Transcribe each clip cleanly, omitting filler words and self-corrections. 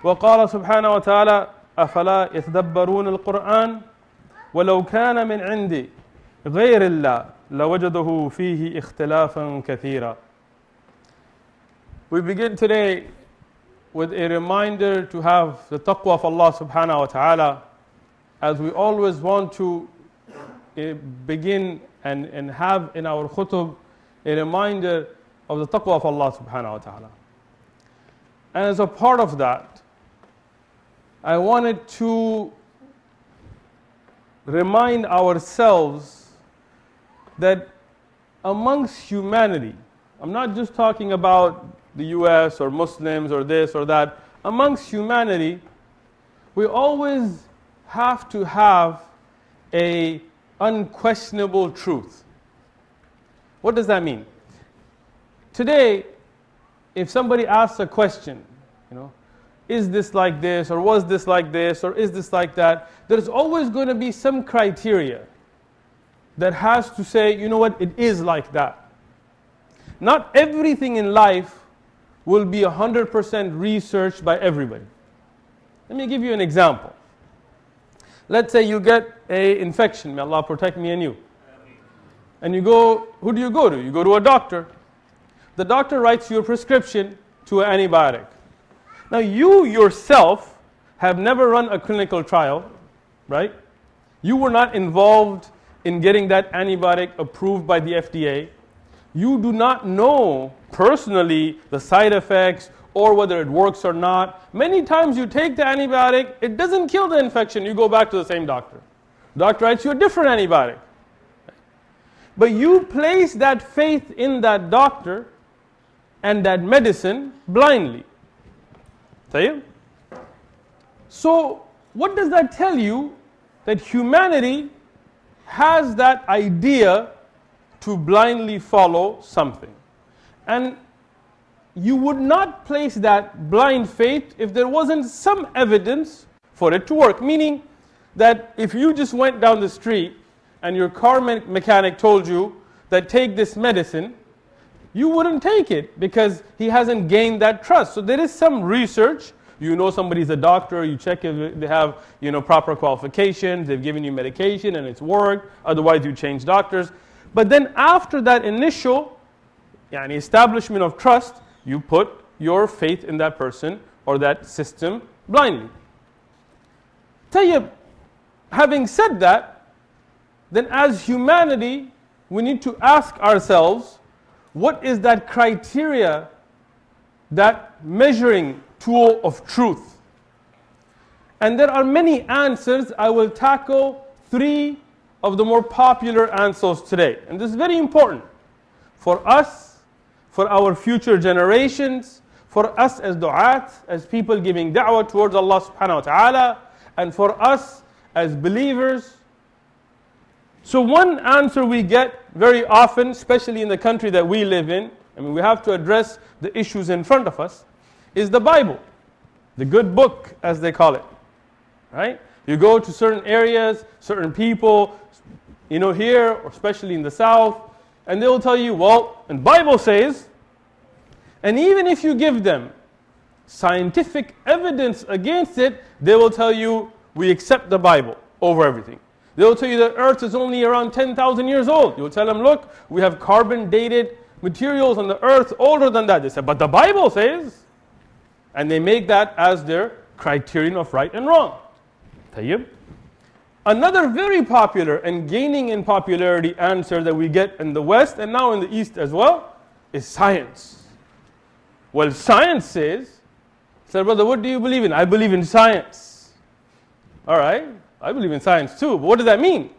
وقال سبحانه وتعالى أفلا يتدبرون القرآن ولو كان من عند غير الله لوجده فيه اختلافا كثيرا. We begin today with a reminder to have the taqwa of Allah subhanahu wa ta'ala, as we always want to begin and have in our khutub a reminder of the taqwa of Allah subhanahu wa ta'ala. And as a part of that, I wanted to remind ourselves that amongst humanity, I'm not just talking about the US or Muslims or this or that, amongst humanity, we always have to have a unquestionable truth. What does that mean? Today, if somebody asks a question, is this like this, or was this like this, or is this like that, there's always going to be some criteria that has to say, you know what, it is like that. Not everything in life will be 100% researched by everybody. Let me give you an example. Let's say you get an infection, may Allah protect me and you. And you go, who do you go to? You go to a doctor. The doctor writes you a prescription to an antibiotic. Now you yourself have never run a clinical trial, right? You were not involved in getting that antibiotic approved by the FDA. You do not know personally the side effects or whether it works or not. Many times you take the antibiotic, it doesn't kill the infection, you go back to the same doctor. Doctor writes you a different antibiotic. But you place that faith in that doctor and that medicine blindly. So what does that tell you? That humanity has that idea to blindly follow something. And you would not place that blind faith if there wasn't some evidence for it to work. Meaning that if you just went down the street and your car mechanic told you that take this medicine, you wouldn't take it because he hasn't gained that trust. So there is some research. You know somebody's a doctor, you check if they have proper qualifications, they've given you medication and it's worked, otherwise you change doctors. But then after that initial establishment of trust, you put your faith in that person or that system blindly. Having said that, then as humanity, we need to ask ourselves, what is that criteria, that measuring tool of truth? And there are many answers. I will tackle 3 of the more popular answers today. And this is very important for us, for our future generations, for us as du'at, as people giving da'wah towards Allah subhanahu wa ta'ala, and for us as believers. So one answer we get very often, especially in the country that we live in, we have to address the issues in front of us, is the Bible, the good book as they call it, right? You go to certain areas, certain people, here, or especially in the South, and they will tell you, well, and Bible says, and even if you give them scientific evidence against it, they will tell you, we accept the Bible over everything. They will tell you the earth is only around 10,000 years old. You will tell them, look, we have carbon dated materials on the earth older than that. They say, but the Bible says, and they make that as their criterion of right and wrong. Another very popular and gaining in popularity answer that we get in the West and now in the East as well is science. Well, science says, brother, what do you believe in? I believe in science. All right, I believe in science too, but what does that mean?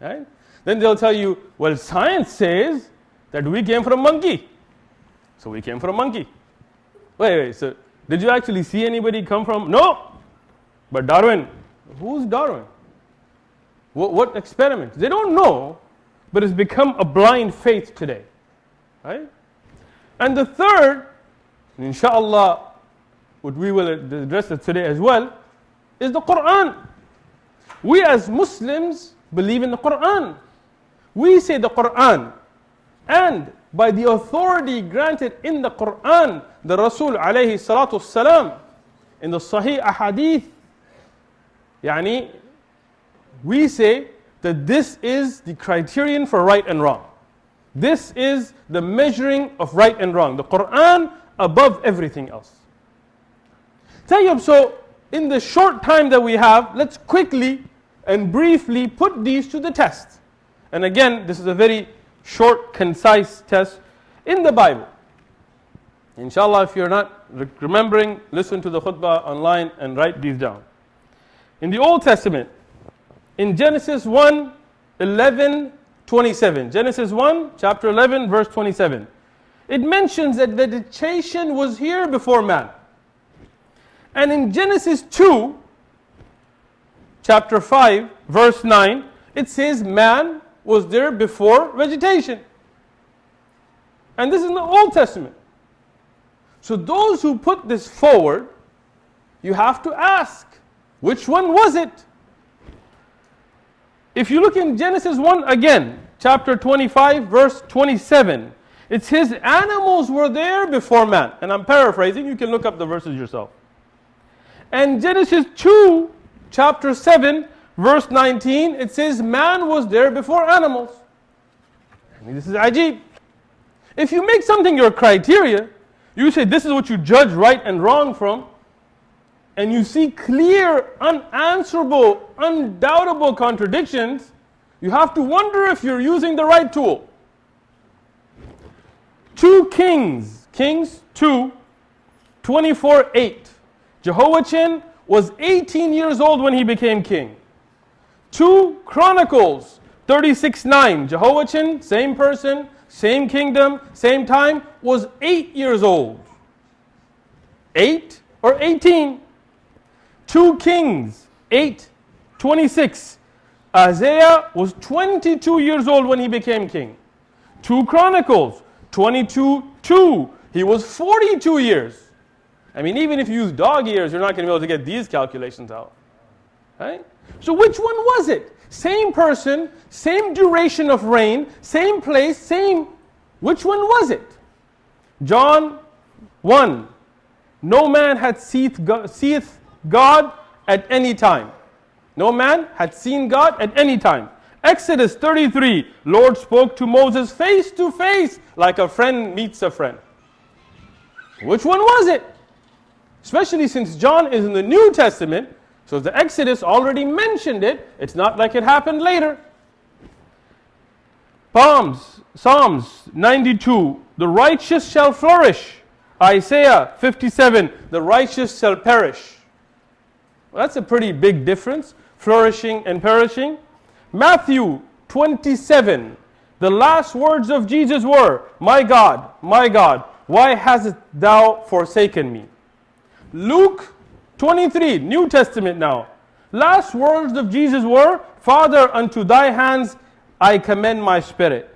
Right? Then they'll tell you, well, science says that we came from a monkey. So we came from a monkey. Wait, so did you actually see anybody come from? No. But Darwin, who's Darwin? What experiment? They don't know, but it's become a blind faith today. Right? And the third, inshallah, what we will address it today as well, is the Quran. We as Muslims believe in the Quran. We say the Quran, and by the authority granted in the Quran, the Rasul alayhi salatu salam, in the Sahih Ahadith, we say that this is the criterion for right and wrong. This is the measuring of right and wrong. The Quran above everything else. Tayyib, so in the short time that we have, let's quickly and briefly put these to the test. And again, this is a very short, concise test in the Bible. Inshallah, if you're not remembering, listen to the khutbah online and write these down. In the Old Testament, in Genesis 1, 11, 27. Genesis 1, chapter 11, verse 27. It mentions that vegetation was here before man. And in Genesis 2, chapter 5, verse 9, it says man was there before vegetation. And this is in the Old Testament. So those who put this forward, you have to ask, which one was it? If you look in Genesis 1 again, chapter 25, verse 27, it says animals were there before man. And I'm paraphrasing, you can look up the verses yourself. And Genesis 2, chapter 7, verse 19, it says man was there before animals. This is ajib. If you make something your criteria, you say this is what you judge right and wrong from, and you see clear, unanswerable, undoubtable contradictions, you have to wonder if you're using the right tool. 2 Kings 2, 24:8. Jehoiachin was 18 years old when he became king. 2 Chronicles 36:9. Jehoiachin, same person, same kingdom, same time, was 8 years old. 8 or 18? 2 Kings 8:26. Isaiah was 22 years old when he became king. 2 Chronicles 22:2. He was 42 years. Even if you use dog years, you're not going to be able to get these calculations out. Right? So which one was it? Same person, same duration of reign, same place, same. Which one was it? John 1. No man had seeth God at any time. No man had seen God at any time. Exodus 33. Lord spoke to Moses face to face like a friend meets a friend. Which one was it? Especially since John is in the New Testament, so the Exodus already mentioned it. It's not like it happened later. Psalms 92. The righteous shall flourish. Isaiah 57. The righteous shall perish. Well, that's a pretty big difference, flourishing and perishing. Matthew 27. The last words of Jesus were, my God, why hast thou forsaken me? Luke 23, New Testament now. Last words of Jesus were, Father, unto thy hands I commend my spirit.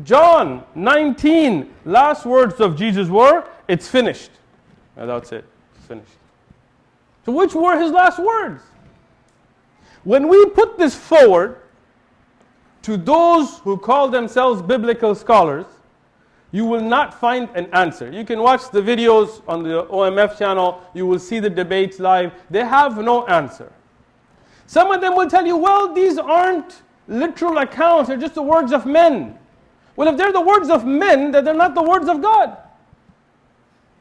John 19, last words of Jesus were, it's finished. And that's it, it's finished. So which were his last words? When we put this forward to those who call themselves biblical scholars, you will not find an answer. You can watch the videos on the OMF channel, you will see the debates live. They have no answer. Some of them will tell you, well, these aren't literal accounts, they're just the words of men. Well, if they're the words of men, then they're not the words of God.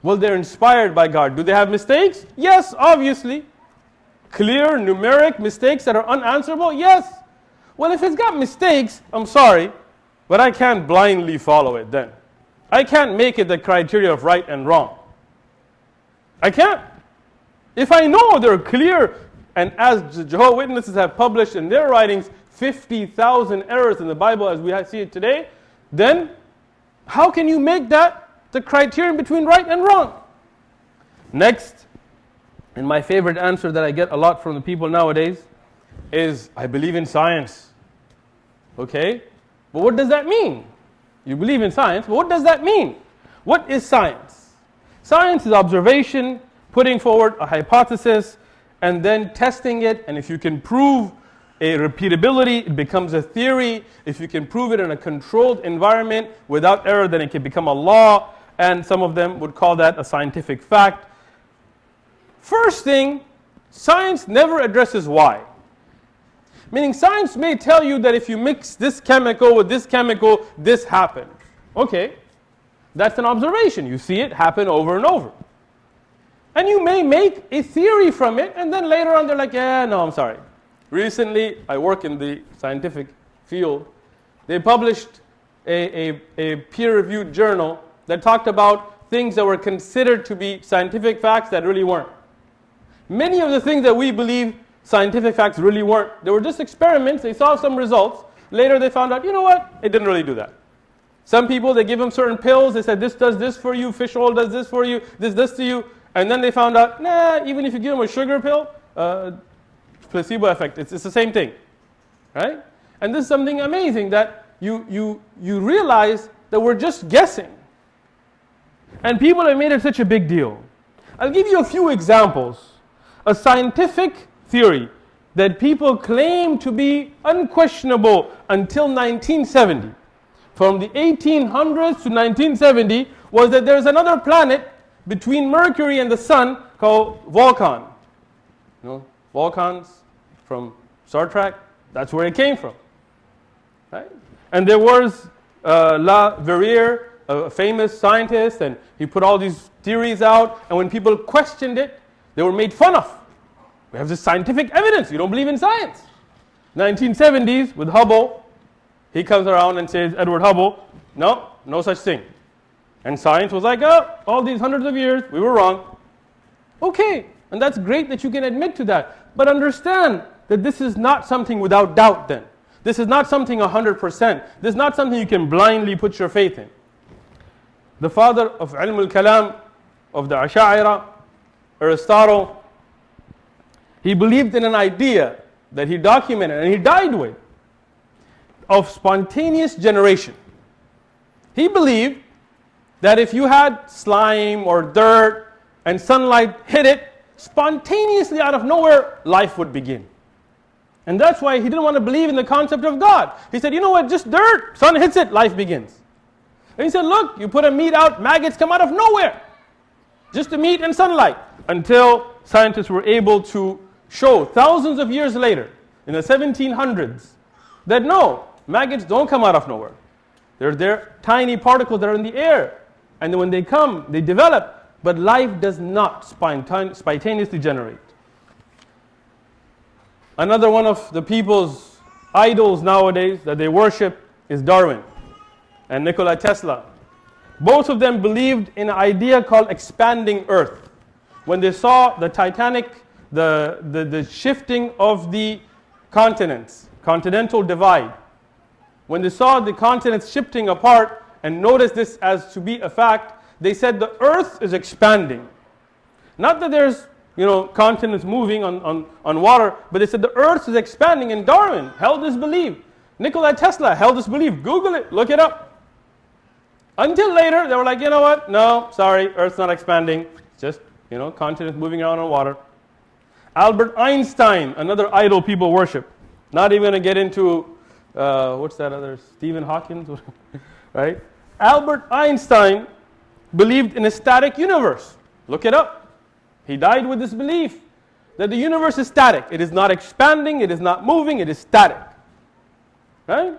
Well, they're inspired by God. Do they have mistakes? Yes, obviously. Clear, numeric mistakes that are unanswerable? Yes. Well, if it's got mistakes, I'm sorry, but I can't blindly follow it then. I can't make it the criteria of right and wrong. I can't. If I know they're clear, and as the Jehovah's Witnesses have published in their writings, 50,000 errors in the Bible as we see it today, then how can you make that the criterion between right and wrong? Next, and my favorite answer that I get a lot from the people nowadays is, I believe in science. Okay, but what does that mean? You believe in science, but what does that mean? What is science? Science is observation, putting forward a hypothesis, and then testing it, and if you can prove a repeatability, it becomes a theory. If you can prove it in a controlled environment without error, then it can become a law, and some of them would call that a scientific fact. First thing, science never addresses why. Meaning science may tell you that if you mix this chemical with this chemical, this happens. Okay, that's an observation. You see it happen over and over. And you may make a theory from it, and then later on they're like, yeah, no, I'm sorry. Recently, I work in the scientific field. They published a peer-reviewed journal that talked about things that were considered to be scientific facts that really weren't. Many of the things that we believe scientific facts really weren't. They were just experiments. They saw some results. Later they found out, you know what? It didn't really do that. Some people, they give them certain pills. They said, this does this for you. Fish oil does this for you. This to you. And then they found out, nah, even if you give them a sugar pill, placebo effect, it's the same thing. Right? And this is something amazing that you realize that we're just guessing. And people have made it such a big deal. I'll give you a few examples. A scientific theory that people claim to be unquestionable until 1970. From the 1800s to 1970 was that there's another planet between Mercury and the Sun called Vulcan. You know, Vulcans from Star Trek, that's where it came from. Right? And there was La Verrier, a famous scientist, and he put all these theories out, and when people questioned it, they were made fun of. We have this scientific evidence, you don't believe in science. 1970s with Hubble, he comes around and says, Edward Hubble, no such thing. And science was like, oh, all these hundreds of years, we were wrong. Okay, and that's great that you can admit to that. But understand that this is not something without doubt then. This is not something 100%. This is not something you can blindly put your faith in. The father of Ilm al-Kalam, of the Ash'a'ira, Aristotle, he believed in an idea that he documented and he died with, of spontaneous generation. He believed that if you had slime or dirt and sunlight hit it, spontaneously out of nowhere, life would begin. And that's why he didn't want to believe in the concept of God. He said, you know what, just dirt, sun hits it, life begins. And he said, look, you put a meat out, maggots come out of nowhere. Just the meat and sunlight. Until scientists were able to show thousands of years later, in the 1700s, that no, maggots don't come out of nowhere. They're tiny particles that are in the air. And then when they come, they develop. But life does not spontaneously generate. Another one of the people's idols nowadays that they worship is Darwin and Nikola Tesla. Both of them believed in an idea called expanding Earth. When they saw the Titanic, the shifting of the continents, continental divide, when they saw the continents shifting apart and noticed this as to be a fact, they said the Earth is expanding. Not that there's continents moving on water, but they said the Earth is expanding, and Darwin held this belief. Nikola Tesla held this belief. Google it, look it up. Until later, they were like, you know what? No, sorry, Earth's not expanding. It's just, continents moving around on water. Albert Einstein, another idol people worship. Not even going to get into, what's that other, Stephen Hawking, right? Albert Einstein believed in a static universe. Look it up. He died with this belief that the universe is static. It is not expanding, it is not moving, it is static. Right?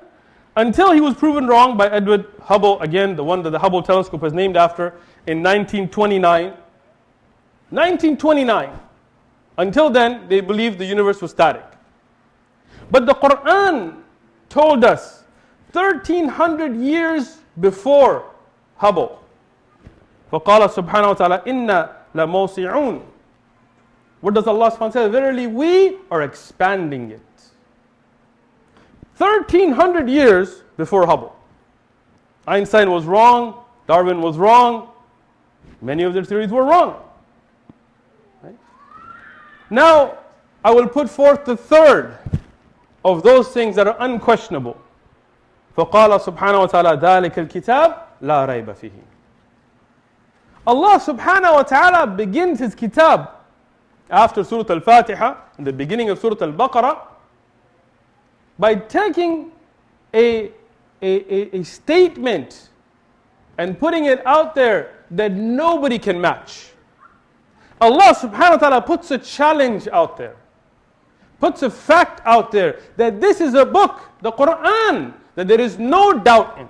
Until he was proven wrong by Edward Hubble, again, the one that the Hubble telescope is named after, in 1929. 1929. Until then, they believed the universe was static. But the Quran told us 1300 years before Hubble. فَقَالَ سُبْحَانَهُ وَتَعَالَى إِنَّا لَمَوْسِعُونَ. What does Allah subhanahu wa ta'ala say? Verily we are expanding it. 1300 years before Hubble. Einstein was wrong, Darwin was wrong, many of their theories were wrong. Right? Now, I will put forth the third of those things that are unquestionable. فَقَالَ سُبْحَانَهُ وَتَعَالَى ذَلِكَ الْكِتَابِ لَا رَيْبَ فِيهِ. Allah subhanahu wa ta'ala begins His kitab after Surah Al-Fatiha, in the beginning of Surah Al-Baqarah, by taking a statement and putting it out there that nobody can match. Allah subhanahu wa ta'ala puts a challenge out there, puts a fact out there that this is a book, the Quran, that there is no doubt in.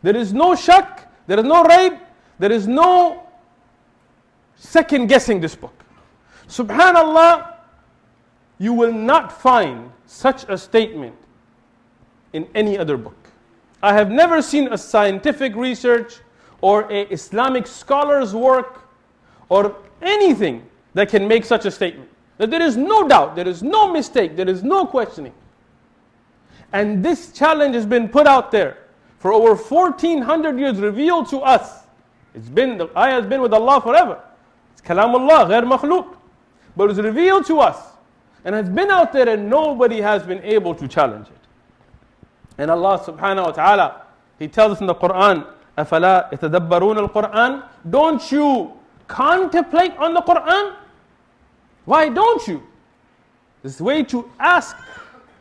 There is no shak, there is no raib, there is no second guessing this book. Subhanallah, you will not find such a statement in any other book. I have never seen a scientific research or a Islamic scholar's work or anything that can make such a statement. That there is no doubt, there is no mistake, there is no questioning. And this challenge has been put out there for over 1400 years, revealed to us. The ayah has been with Allah forever. It's kalamullah, ghair makhluq. But it was revealed to us and has been out there, and nobody has been able to challenge it. And Allah subhanahu wa ta'ala, He tells us in the Quran, أَفَلَا يَتَدَبَّرُونَ الْقُرْآنِ, don't you contemplate on the Quran? Why don't you? This way to ask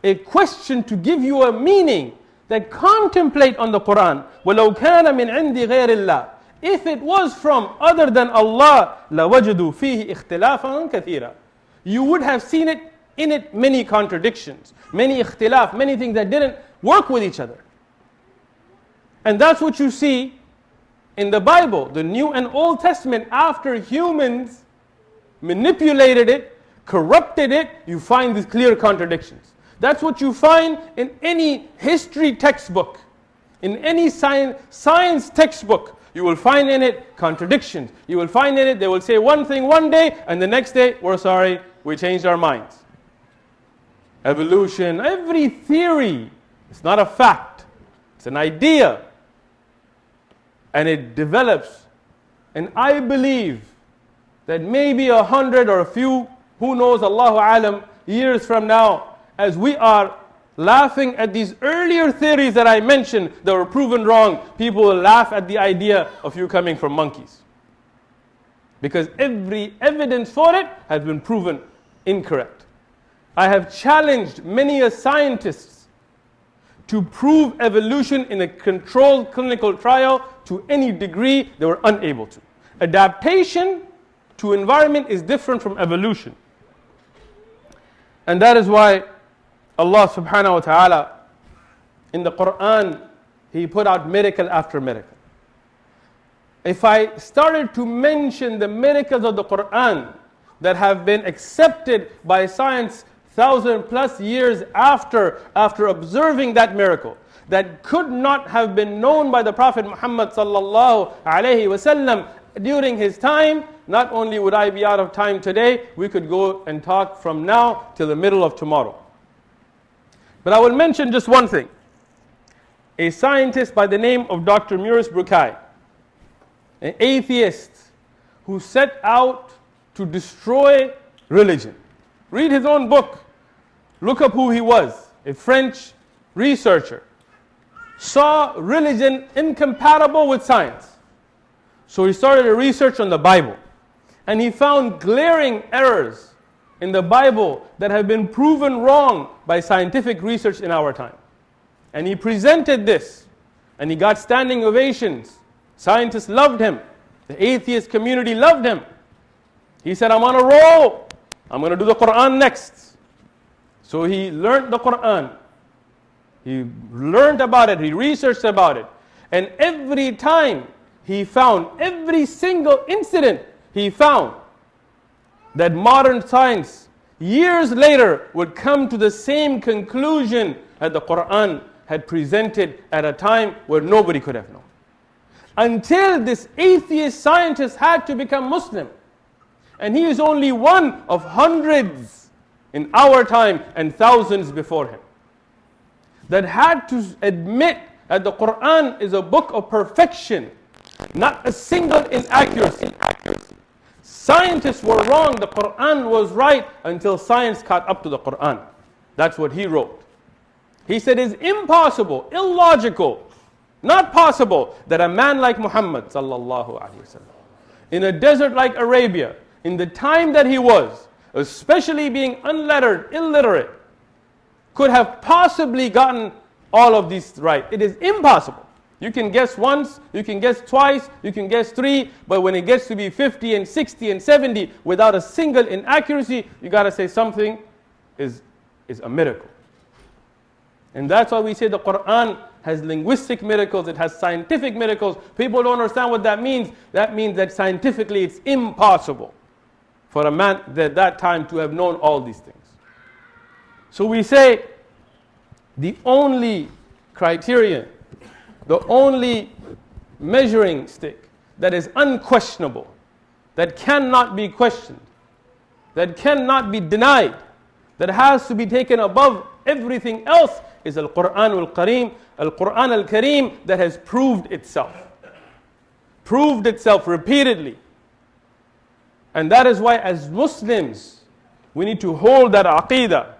a question to give you a meaning, that contemplate on the Quran. وَلَوْ كَانَ مِنْ عِنْدِ غَيْرِ اللَّهِ, if it was from other than Allah, لَوَجَدُوا فِيهِ اخْتِلَافًا كَثِيرًا, you would have seen it in it many contradictions, many ikhtilaf, many things that didn't work with each other. And that's what you see in the Bible, the New and Old Testament. After humans manipulated it, corrupted it, you find these clear contradictions. That's what you find in any history textbook, in any science textbook. You will find in it contradictions. You will find in it, they will say one thing one day, and the next day, we're sorry, we changed our minds. Evolution, every theory, it's not a fact, it's an idea. And it develops. And I believe that maybe 100 or a few, who knows, Allahu alam, years from now, as we are laughing at these earlier theories that I mentioned that were proven wrong, people will laugh at the idea of you coming from monkeys. Because every evidence for it has been proven incorrect. I have challenged many scientists to prove evolution in a controlled clinical trial to any degree. They were unable to. Adaptation to environment is different from evolution. And that is why Allah subhanahu wa ta'ala in the Quran, He put out miracle after miracle. If I started to mention the miracles of the Quran that have been accepted by science 1,000+ years after observing that miracle, that could not have been known by the Prophet Muhammad sallallahu alaihi wasallam during his time, not only would I be out of time today, we could go and talk from now till the middle of tomorrow. But I will mention just one thing. A scientist by the name of Dr. Maurice Bucaille, an atheist who set out to destroy religion. Read his own book. Look up who he was. A French researcher. Saw religion incompatible with science. So he started a research on the Bible. And he found glaring errors in the Bible that have been proven wrong by scientific research in our time. And he presented this. And he got standing ovations. Scientists loved him. The atheist community loved him. He said, I'm on a roll. I'm going to do the Quran next. So he learned the Quran. He learned about it. He researched about it. And every time he found, every single incident he found, that modern science, years later, would come to the same conclusion that the Quran had presented at a time where nobody could have known. Until this atheist scientist had to become Muslim. And he is only one of hundreds in our time and thousands before him that had to admit that the Quran is a book of perfection, not a single inaccuracy. Scientists were wrong, the Quran was right, until science caught up to the Quran. That's what he wrote. He said it's impossible, illogical, not possible that a man like Muhammad sallallahu alaihi wasallam, in a desert like Arabia, in the time that he was, especially being unlettered, illiterate, could have possibly gotten all of these right. It is impossible. You can guess once, you can guess twice, you can guess three, but when it gets to be 50 and 60 and 70 without a single inaccuracy, you got to say something is a miracle. And that's why we say the Quran has linguistic miracles, it has scientific miracles. People don't understand what that means. That means that scientifically it's impossible for a man at that time to have known all these things. So we say the only criterion, the only measuring stick that is unquestionable, that cannot be questioned, that cannot be denied, that has to be taken above everything else is Al-Quran Al-Kareem, Al-Quran Al-Kareem that has proved itself repeatedly. And that is why as Muslims, we need to hold that aqeedah.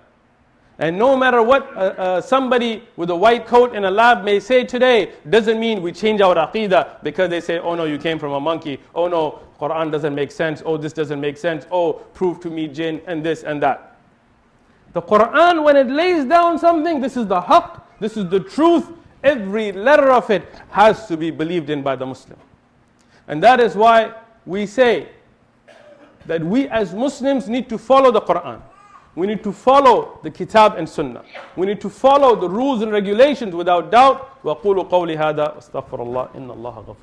And no matter what somebody with a white coat in a lab may say today, doesn't mean we change our aqeedah because they say, oh no, you came from a monkey. Oh no, Quran doesn't make sense. Oh, this doesn't make sense. Oh, prove to me jinn and this and that. The Quran, when it lays down something, this is the haqq, this is the truth. Every letter of it has to be believed in by the Muslim. And that is why we say that we as Muslims need to follow the Quran. We need to follow the Kitab and Sunnah. We need to follow the rules and regulations without doubt. وَقُولُوا قَوْلِ هَذَا وَاسْتَغْفِرُ اللَّهِ إِنَّ اللَّهَ غَفُورٌ